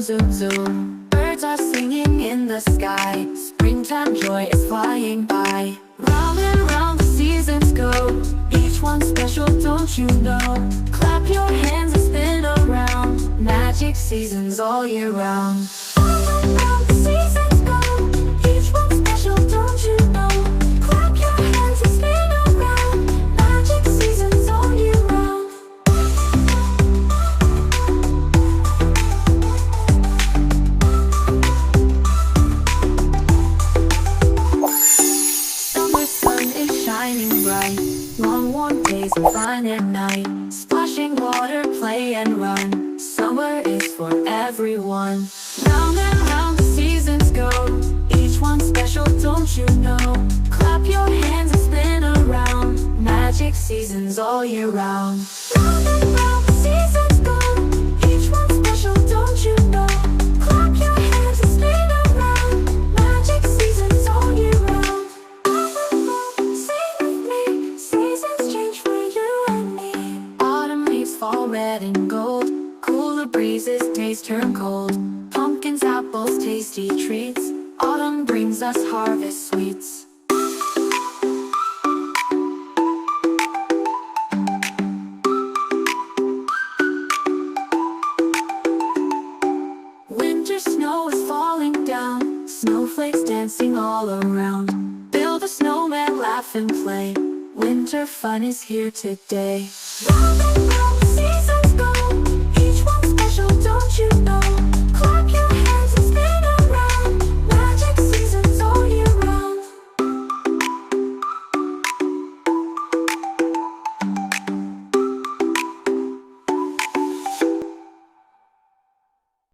zoom, zoom. Birds are singing in the sky. Springtime joy is flying by. Round and round the seasons go, each one special, don't you know? Clap your hands and spin around. Magic seasons all year round. Round and round the seasons go, each one special, don't you know? Clap your hands and spin around. Magic seasons all year round. Summer sun is shining bright. Long warm days and fun at night. Splashing water, play and run. Summer is for everyone. Round and round the seasons go, each one special, don't you know? Clap your hands and spin around. Magic seasons all year round. Round and round the seasons go, each one special, don't you know? Clap your hands and spin around. Magic seasons all year round. Sing with me, seasons change for you and me. Autumn leaves fall red and gold. Cooler breezes, days turn cold. Pumpkins, apples, tasty treats. Autumn brings us harvest sweets. Winter snow is falling down. Snowflakes dancing all around. Build a snowman, laugh and play. Winter fun is here today. Round and round